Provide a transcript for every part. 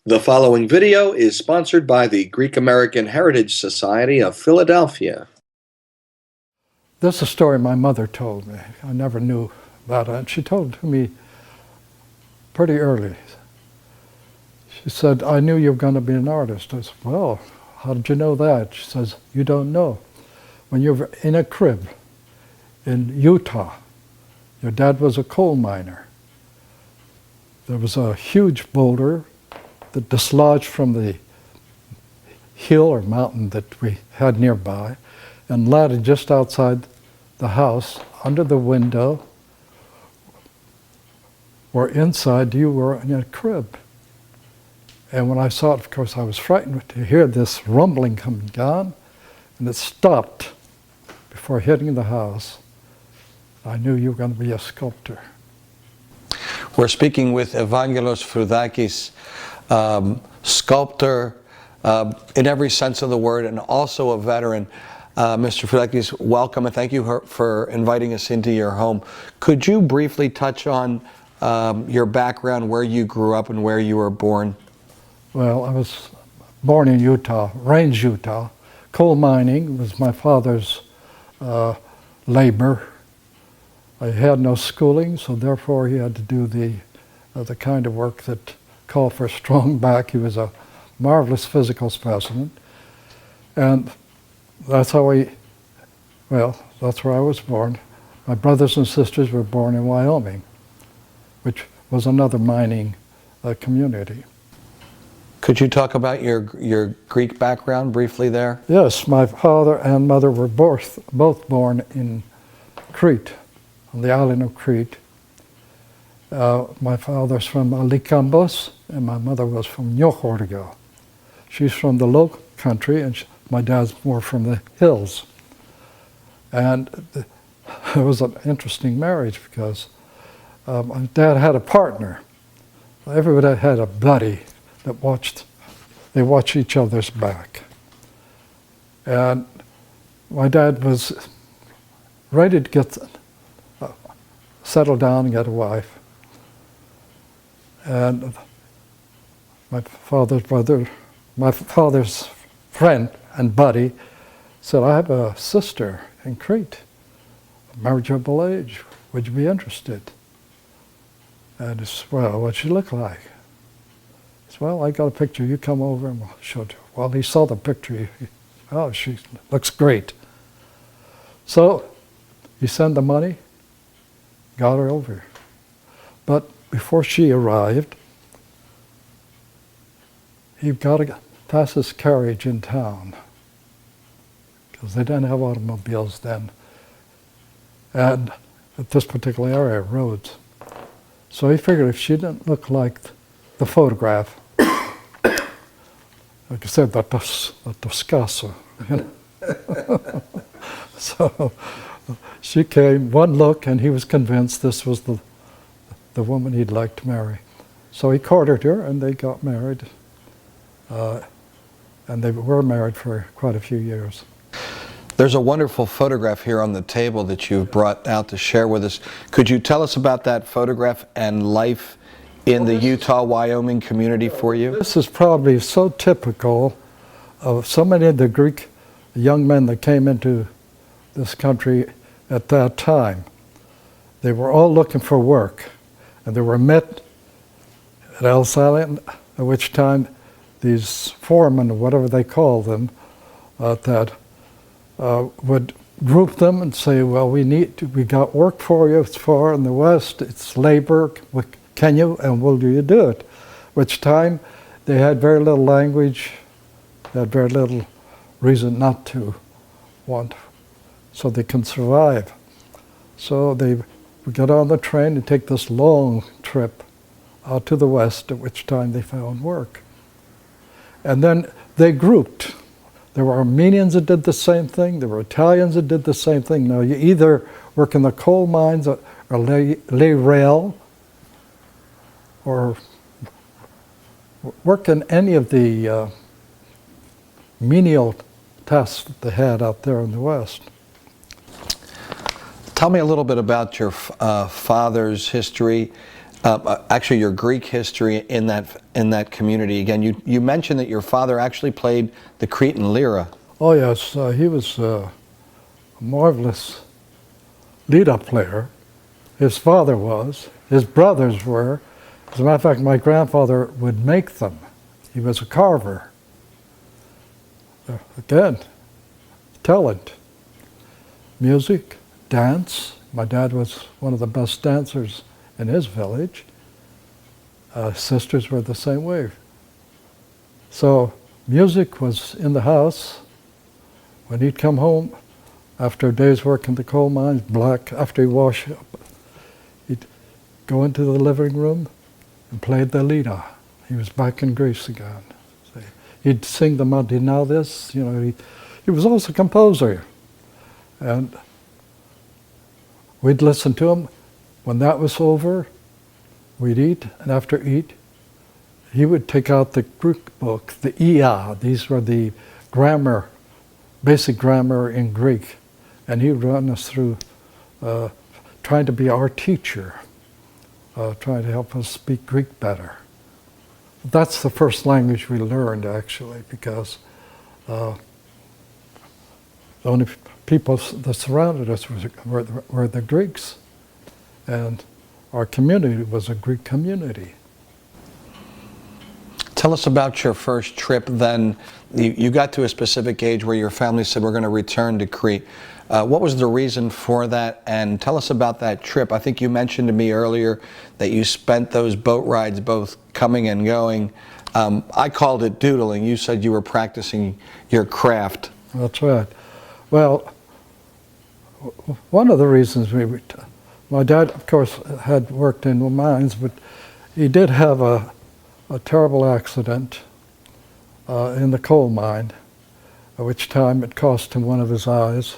The following video is sponsored by the Greek American Heritage Society of Philadelphia. This is a story my mother told me. I never knew about it, and she told it to me pretty early. She said, "I knew you were going to be an artist." I said, "Well, how did you know that?" She says, "You don't know. When you're in a crib in Utah, your dad was a coal miner. There was a huge boulder that dislodged from the hill or mountain that we had nearby and landed just outside the house, under the window, where inside you were in a crib. And when I saw it, of course, I was frightened to hear this rumbling coming down, and it stopped before hitting the house. I knew you were going to be a sculptor." We're speaking with Evangelos Frudakis, sculptor in every sense of the word, and also a veteran. Mr. Frudakis, welcome, and thank you for inviting us into your home. Could you briefly touch on your background, where you grew up and where you were born? Well, I was born in Utah, Range, Utah. Coal mining was my father's labor. I had no schooling, so therefore he had to do the kind of work that called for a strong back. He was a marvelous physical specimen. And that's where I was born. My brothers and sisters were born in Wyoming, which was another mining community. Could you talk about your Greek background briefly there? Yes, my father and mother were both born in Crete, on the island of Crete. My father's from Lycambos, and my mother was from Niohorgo. She's from the low country, and my dad's more from the hills. And it was an interesting marriage because my dad had a partner. Everybody had a buddy that they watched each other's back. And my dad was ready to get settle down and get a wife. And my father's friend and buddy said, "I have a sister in Crete, marriageable age. Would you be interested?" And he said, "Well, what'd she look like?" He said, "Well, I got a picture. You come over and we'll show it." Well, he saw the picture. "Oh, she looks great." So he sent the money, got her over. But before she arrived, he got to pass his carriage in town because they didn't have automobiles then, and at this particular area, roads. So he figured if she didn't look like the photograph, like I said, the Toscaso. So she came, one look, and he was convinced this was the woman he'd like to marry. So he courted her, and they got married. And they were married for quite a few years. There's a wonderful photograph here on the table that you've brought out to share with us. Could you tell us about that photograph and life in the Utah-Wyoming community for you? This is probably so typical of so many of the Greek young men that came into this country at that time. They were all looking for work, and they were met at Ellis Island, at which time these foremen, or whatever they call them, would group them and say, "Well, we got work for you. It's far in the west. It's labor. Can you and will you do it?" Which time they had very little language, they had very little reason not to want, so they can survive. So they would get on the train and take this long trip out to the west, at which time they found work. And then they grouped. There were Armenians that did the same thing. There were Italians that did the same thing. Now, you either work in the coal mines or lay rail, or work in any of the menial tasks that they had out there in the West. Tell me a little bit about your father's history. actually your Greek history in that community. Again, you mentioned that your father actually played the Cretan lyra. Oh yes, he was a marvelous lead-up player. His father was. His brothers were. As a matter of fact, my grandfather would make them. He was a carver. Again, talent. Music, dance. My dad was one of the best dancers in his village. Sisters were the same way. So music was in the house. When he'd come home after a day's work in the coal mines, black, after he washed up, he'd go into the living room and played the lira. He was back in Greece again. He'd sing the Madinades, you know. He was also a composer. And we'd listen to him. When that was over, we'd eat, and after eat, he would take out the Greek book, the Ia. These were the grammar, basic grammar in Greek. And he would run us through trying to be our teacher, trying to help us speak Greek better. That's the first language we learned, actually, because the only people that surrounded us were the Greeks. And our community was a Greek community. Tell us about your first trip then. You got to a specific age where your family said, we're going to return to Crete. What was the reason for that? And tell us about that trip. I think you mentioned to me earlier that you spent those boat rides both coming and going. I called it doodling. You said you were practicing your craft. That's right. Well, one of the reasons my dad, of course, had worked in the mines, but he did have a terrible accident in the coal mine, at which time it cost him one of his eyes.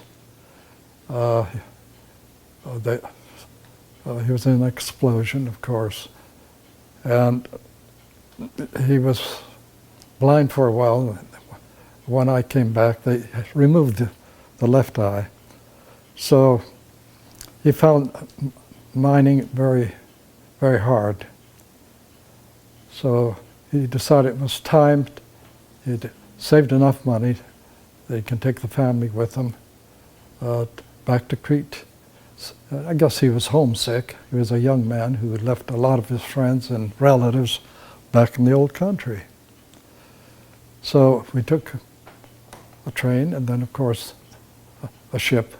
He was in an explosion, of course, and he was blind for a while. One eye came back. They removed the left eye. So he found mining very, very hard. So he decided it was time. He'd saved enough money that he can take the family with him back to Crete. I guess he was homesick. He was a young man who had left a lot of his friends and relatives back in the old country. So we took a train and then, of course, a ship.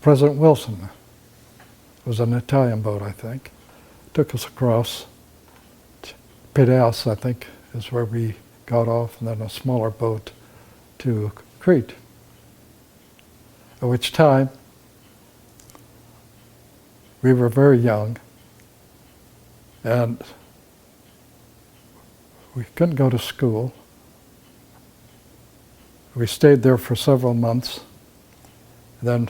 President Wilson, it was an Italian boat, I think, took us across. Piraeus, I think, is where we got off, and then a smaller boat to Crete. At which time, we were very young, and we couldn't go to school. We stayed there for several months. Then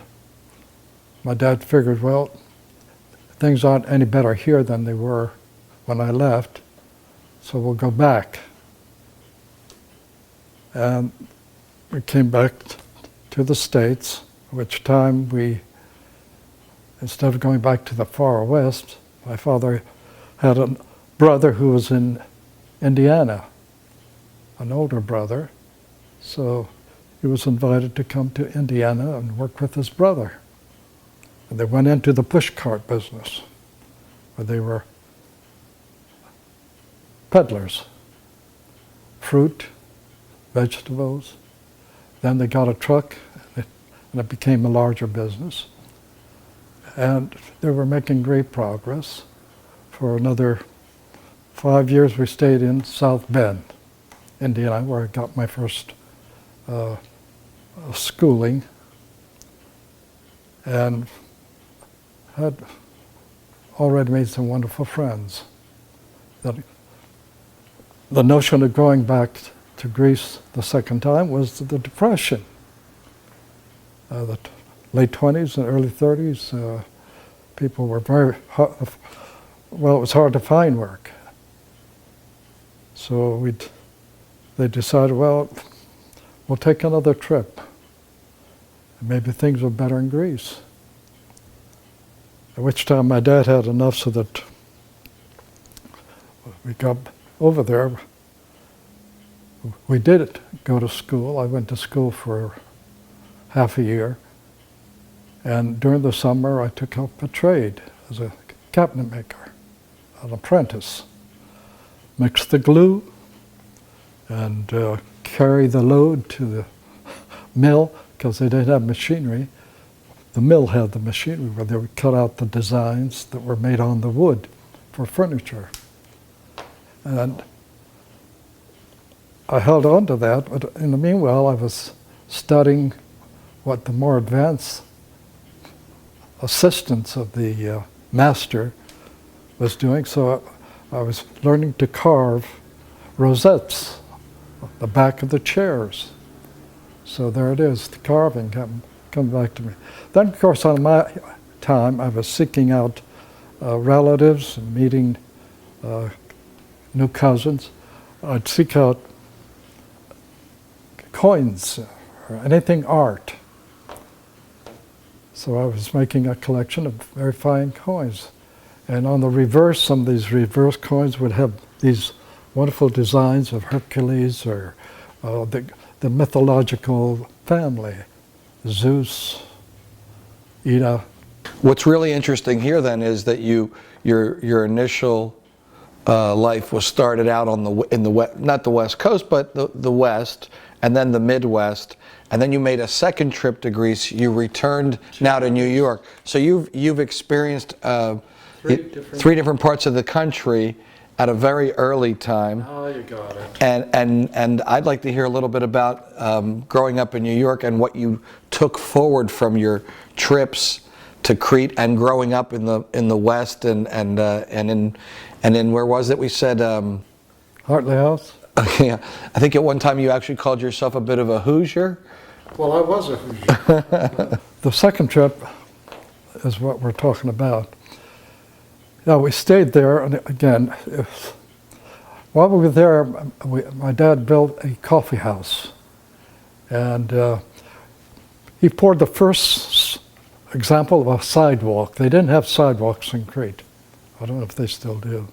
my dad figured, well, things aren't any better here than they were when I left, so we'll go back. And we came back to the States, at which time we, instead of going back to the far west, my father had a brother who was in Indiana, an older brother, so he was invited to come to Indiana and work with his brother. And they went into the pushcart business, where they were peddlers, fruit, vegetables. Then they got a truck, and it became a larger business. And they were making great progress. For another 5 years, we stayed in South Bend, Indiana, where I got my first schooling, and had already made some wonderful friends. The notion of going back to Greece the second time was the Depression. The late 20s and early 30s, people were very well, it was hard to find work. So they decided, well, we'll take another trip. Maybe things were better in Greece. at which time my dad had enough so that we got over there. We did go to school. I went to school for half a year. And during the summer, I took up a trade as a cabinet maker, an apprentice. Mix the glue and carry the load to the mill, because they didn't have machinery. The mill had the machinery where they would cut out the designs that were made on the wood for furniture. And I held on to that, but in the meanwhile I was studying what the more advanced assistants of the master was doing. So I was learning to carve rosettes, the back of the chairs. So there it is, the carving come back to me. Then, of course, on my time, I was seeking out relatives and meeting new cousins. I'd seek out coins or anything art. So I was making a collection of very fine coins. And on the reverse, some of these reverse coins would have these wonderful designs of Hercules or the mythological family, Zeus, Ida. What's really interesting here then is that your initial life was started out on not the West Coast, but the West, and then the Midwest, and then you made a second trip to Greece. You returned now to New York. So you've experienced three different parts of the country at a very early time. Oh, you got it. And I'd like to hear a little bit about growing up in New York and what you took forward from your trips to Crete and growing up in the West and in where was it? We said Hartley House? Yeah, I think at one time you actually called yourself a bit of a Hoosier. Well, I was a Hoosier. The second trip is what we're talking about. Yeah, we stayed there, and again, while we were there, my dad built a coffee house, and he poured the first example of a sidewalk. They didn't have sidewalks in Crete. I don't know if they still do.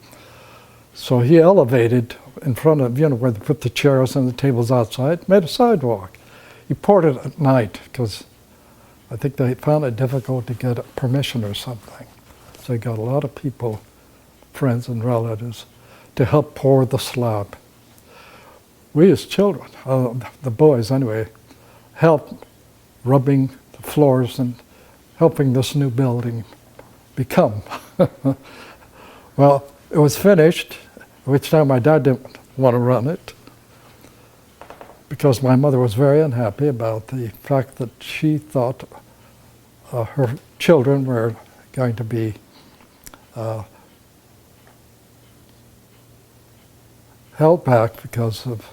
So he elevated in front of, where they put the chairs and the tables outside, made a sidewalk. He poured it at night because I think they found it difficult to get permission or something. So he got a lot of people, friends and relatives, to help pour the slab. We as children, the boys anyway, helped rubbing the floors and helping this new building become. Well, it was finished, at which time my dad didn't want to run it, because my mother was very unhappy about the fact that she thought her children were going to be held back because of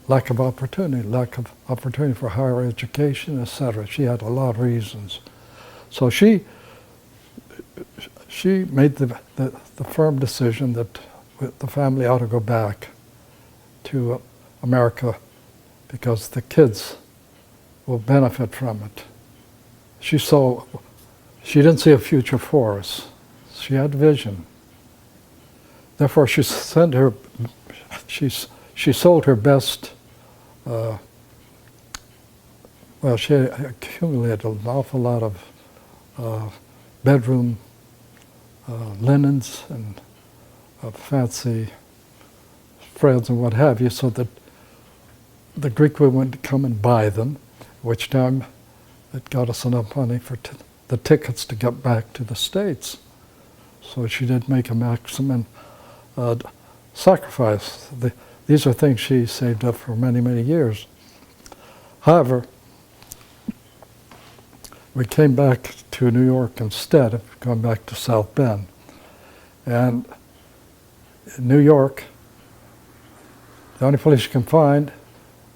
lack of opportunity for higher education, etc. She had a lot of reasons. So she made the firm decision that the family ought to go back to America because the kids will benefit from it. She didn't see a future for us. She had vision. Therefore, she sold her best. She accumulated an awful lot of bedroom linens and fancy spreads and what have you, so that the Greek women would come and buy them, which time it got us enough money for the tickets to get back to the States. So she did make a maximum sacrifice. These are things she saved up for many, many years. However, we came back to New York instead of going back to South Bend. And in New York, the only place you can find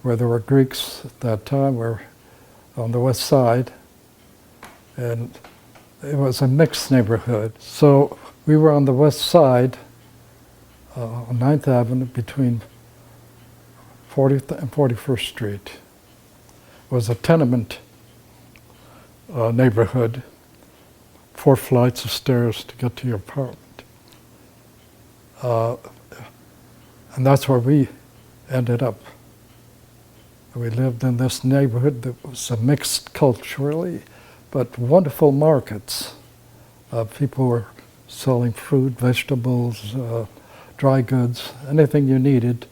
where there were Greeks at that time were on the west side, and it was a mixed neighborhood. So we were on the west side on 9th Avenue between 40th and 41st Street. It was a tenement neighborhood, 4 flights of stairs to get to your apartment. And that's where we ended up. We lived in this neighborhood that was a mixed culturally, but wonderful markets. People were selling fruit, vegetables, dry goods, anything you needed.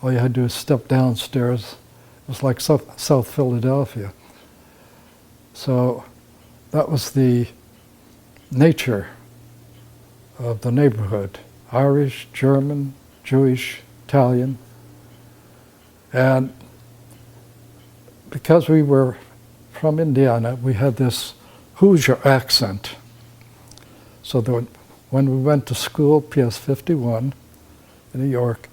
All you had to do was step downstairs. It was like South Philadelphia. So that was the nature of the neighborhood. Irish, German, Jewish, Italian. And because we were from Indiana, we had this Hoosier accent. So that when we went to school, PS 51, in New York,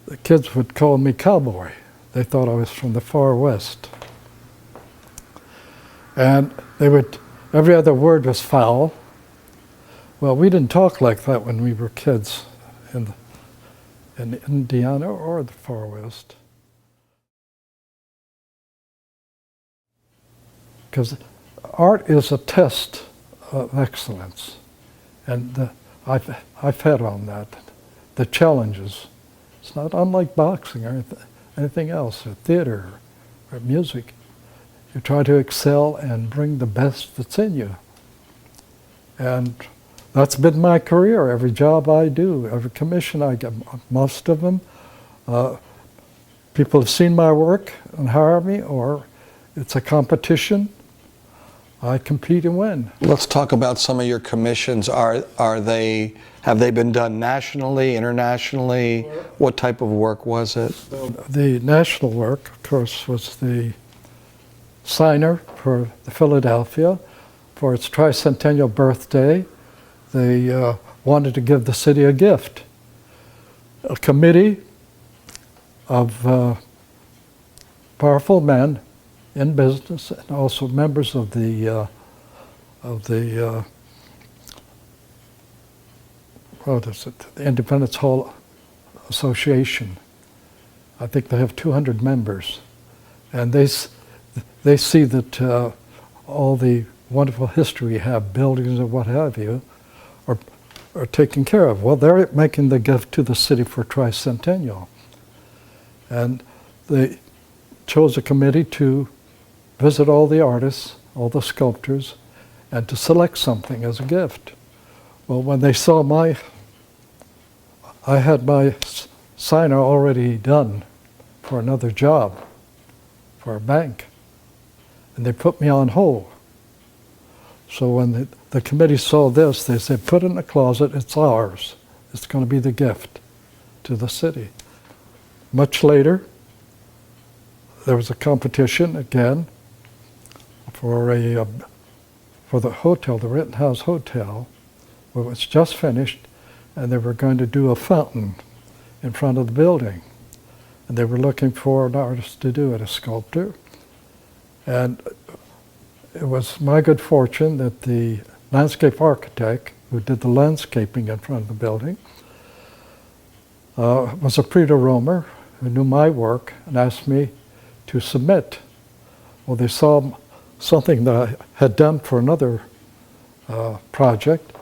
the kids would call me cowboy. They thought I was from the far west. And they would, every other word was foul. Well, we didn't talk like that when we were kids in Indiana or the far west. Because art is a test of excellence. And I fed on that. The challenges. It's not unlike boxing or anything else, or theater, or music. You try to excel and bring the best that's in you. And that's been my career. Every job I do, every commission I get, most of them, people have seen my work and hire me, or it's a competition. I compete and win. Let's talk about some of your commissions. Have they been done nationally, internationally? What type of work was it? The national work, of course, was the signer for the Philadelphia for its tricentennial birthday. They wanted to give the city a gift. A committee of powerful men in business, and also members of the what is it? The Independence Hall Association. I think they have 200 members, and they see that all the wonderful history we have, buildings and what have you, are taken care of. Well, they're making the gift to the city for tricentennial, and they chose a committee to visit all the artists, all the sculptors, and to select something as a gift. Well, when they saw I had my signer already done for another job, for a bank, and they put me on hold. So when the committee saw this, they said, put it in the closet, it's ours. It's going to be the gift to the city. Much later, there was a competition again for the hotel, the Rittenhouse Hotel. It was just finished, and they were going to do a fountain in front of the building. And they were looking for an artist to do it, a sculptor. And it was my good fortune that the landscape architect who did the landscaping in front of the building was a pre-Romer who knew my work and asked me to submit. Well, they saw something that I had done for another project,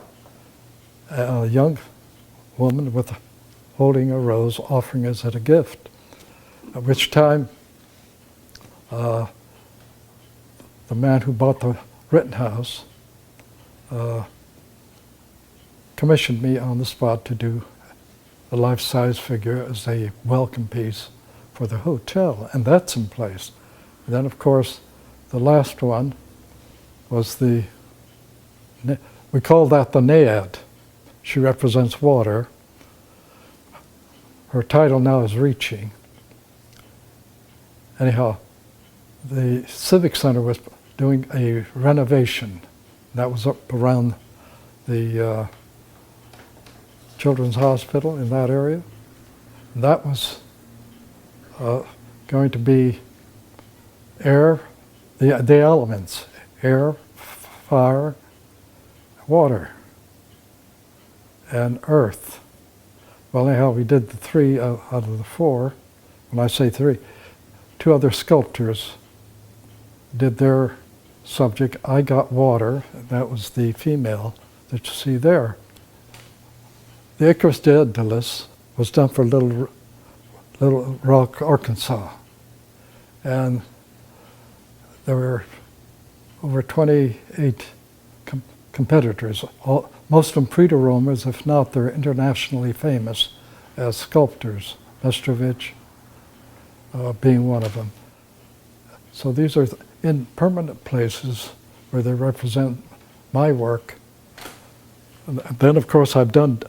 a young woman holding a rose, offering us as a gift, at which time the man who bought the Rittenhouse commissioned me on the spot to do a life-size figure as a welcome piece for the hotel, and that's in place. And then, of course, the last one was we call that the Naiad. She represents water. Her title now is Reaching. Anyhow, the Civic Center was doing a renovation. That was up around the Children's Hospital in that area. And that was going to be air, the elements, air, fire, water, and earth. Well, anyhow, we did the 3 out of the 4. When I say 3, 2 other sculptors did their subject, I Got Water. That was the female that you see there. The Icarus Daedalus was done for Little Rock, Arkansas. And there were over 28 competitors, most of them pre-Romans, if not, they're internationally famous as sculptors, Mestrovich being one of them. So these are in permanent places where they represent my work. And then, of course, I've done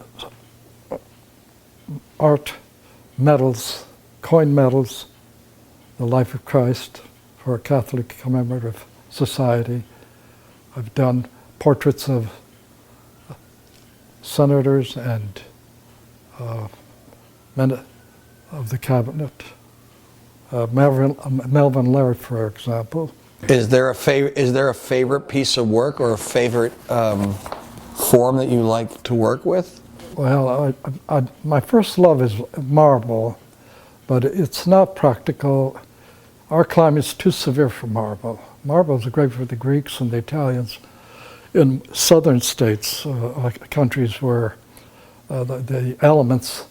art medals, coin medals, the Life of Christ for a Catholic Commemorative Society. I've done portraits of senators and men of the cabinet. Melvin Laird, for example. Is there a favorite piece of work or a favorite form that you like to work with? Well, my first love is marble, but it's not practical. Our climate's too severe for marble. Marble is great for the Greeks and the Italians in southern states, countries where the elements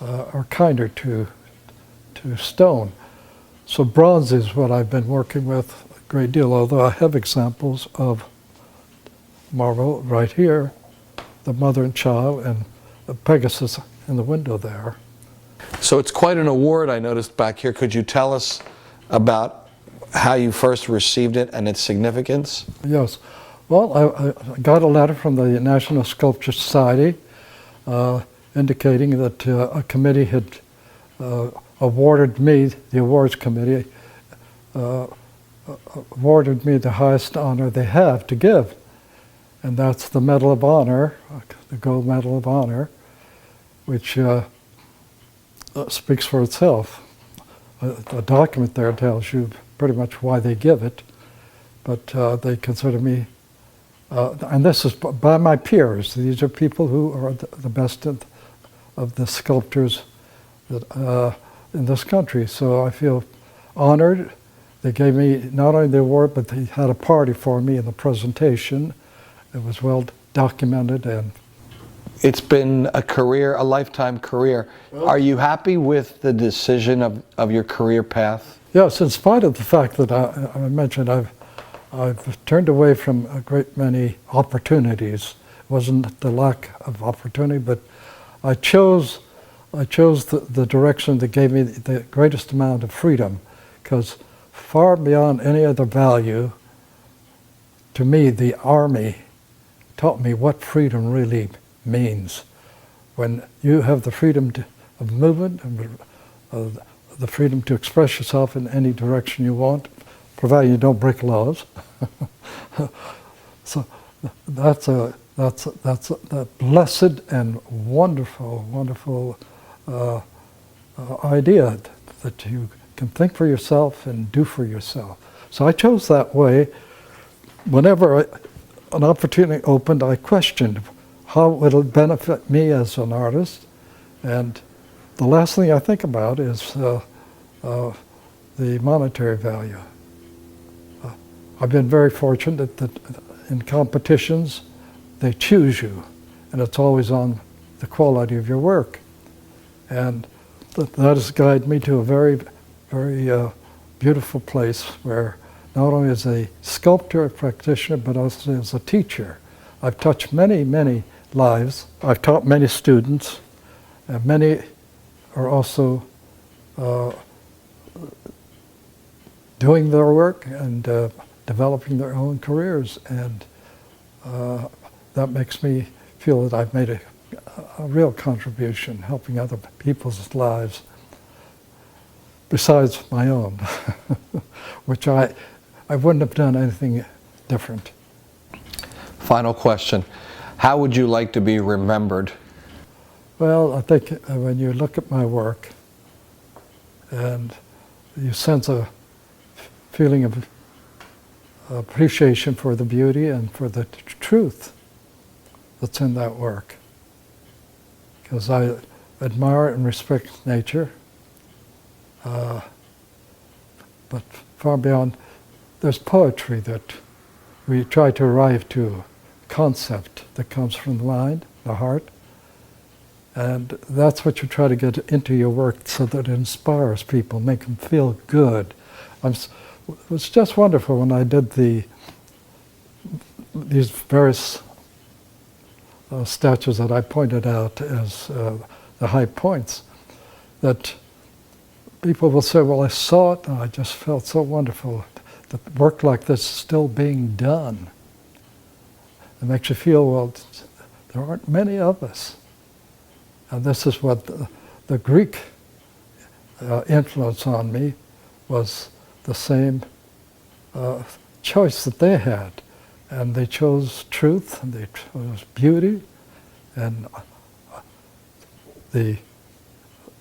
are kinder to stone. So bronze is what I've been working with a great deal, although I have examples of marble right here, the mother and child, and the Pegasus in the window there. So it's quite an award I noticed back here. Could you tell us about how you first received it and its significance? Yes. Well, I got a letter from the National Sculpture Society indicating that a committee had awarded me, the awards committee, awarded me the highest honor they have to give. And that's the Medal of Honor, the Gold Medal of Honor, which speaks for itself. The document there tells you pretty much why they give it, but they consider me, and this is by my peers. These are people who are the best of the sculptors that, in this country. So I feel honored. They gave me not only the award, but they had a party for me in the presentation. It was well documented, and it's been a lifetime career. Are you happy with the decision of your career path? Yes, in spite of the fact that I mentioned I've turned away from a great many opportunities. It wasn't the lack of opportunity, but I chose the direction that gave me the greatest amount of freedom, because far beyond any other value, to me, the Army taught me what freedom really means. When you have the freedom of movement and the freedom to express yourself in any direction you want, provided you don't break laws. So that's a blessed and wonderful idea that you can think for yourself and do for yourself. So I chose that way. Whenever an opportunity opened, I questioned how would it benefit me as an artist, and the last thing I think about is the monetary value. I've been very fortunate that in competitions they choose you, and it's always on the quality of your work, and that has guided me to a very beautiful place where not only as a sculptor, a practitioner, but also as a teacher. I've touched many lives. I've taught many students, and many are also doing their work and developing their own careers, and that makes me feel that I've made a real contribution, helping other people's lives besides my own, which I wouldn't have done anything different. Final question. How would you like to be remembered? Well, I think when you look at my work and you sense a feeling of appreciation for the beauty and for the truth that's in that work. Because I admire and respect nature, but far beyond, there's poetry that we try to arrive to a concept that comes from the mind, the heart, and that's what you try to get into your work so that it inspires people, make them feel good. It was just wonderful when I did these various statues that I pointed out as the high points, that people will say, well, I saw it and I just felt so wonderful that work like this is still being done. It makes you feel, well, there aren't many of us. And this is what the Greek influence on me was, the same choice that they had. And they chose truth, and they chose beauty, and the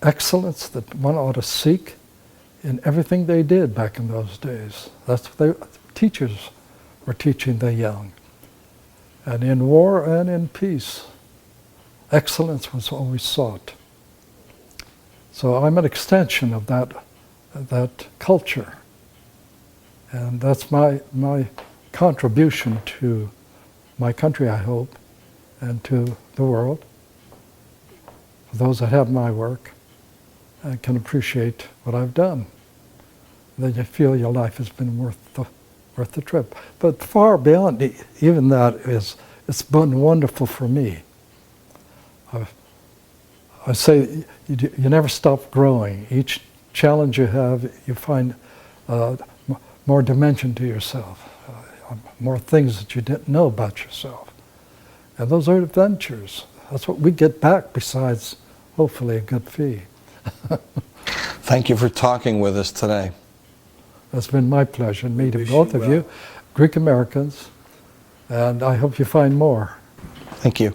excellence that one ought to seek in everything they did back in those days. That's what teachers were teaching the young. And in war and in peace, excellence was always sought. So I'm an extension of that culture. And that's my contribution to my country, I hope, and to the world. For those that have my work and can appreciate what I've done, then you feel your life has been worth the trip. But far beyond even that, it's been wonderful for me. I say you never stop growing. Each challenge you have, you find more dimension to yourself, more things that you didn't know about yourself. And those are adventures. That's what we get back, besides hopefully a good fee. Thank you for talking with us today. It's been my pleasure meeting both of you, Greek Americans, and I hope you find more. Thank you.